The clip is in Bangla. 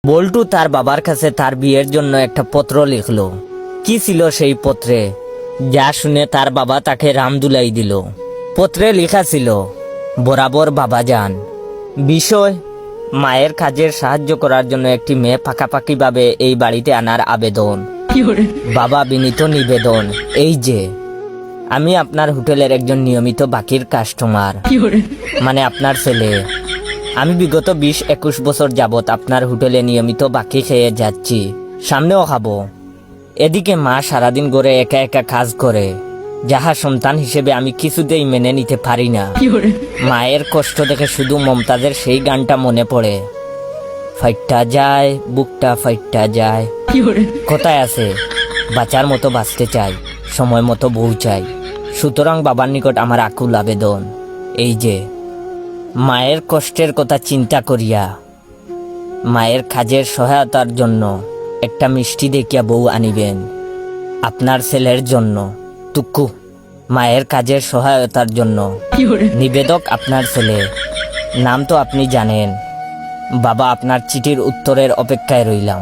বল্টু তার বাবার কাছে তার বিয়ের জন্য একটা পত্র লিখলো। কি ছিল সেই পত্রে, যা শুনে তার বাবা তাকে রামদুলাই দিল। পত্রে লেখা ছিল, বরাবর বাবা যান। বিষয়, মায়ের কাজের সাহায্য করার জন্য একটি মেয়ে পাকাপাকিভাবে এই বাড়িতে আনার আবেদন। বাবা বিনীত নিবেদন, এই যে আমি আপনার হোটেলের একজন নিয়মিত বাকির কাস্টমার, মানে আপনার ছেলে। আমি বিগত 20-21 বছর যাবত আপনার হোটেলে নিয়মিত বাকি খেয়ে যাচ্ছি, সামনেও খাবো। এদিকে মা সারাদিন গড়ে একা একা কাজ করে, যাহা সন্তান হিসেবে আমি কিছুতেই মেনে নিতে পারি না। মায়ের কষ্ট দেখে শুধু মমতাজের সেই গানটা মনে পড়ে, ফাইটটা যায় বুকটা ফাইটটা যায়। কোথায় আছে, বাঁচার মতো বাঁচতে চাই, সময় মতো বউ চাই। সুতরাং বাবার নিকট আমার আকুল আবেদন, এই যে মায়ের কষ্টের কথা চিন্তা করিয়া মায়ের কাজের সহায়তার জন্য একটা মিষ্টি দেখিয়া বউ আনিবেন আপনার ছেলের জন্য। টুকু, মায়ের কাজের সহায়তার জন্য নিবেদক আপনার ছেলে। নাম তো আপনি জানেন। বাবা, আপনার চিঠির উত্তরের অপেক্ষায় রইলাম।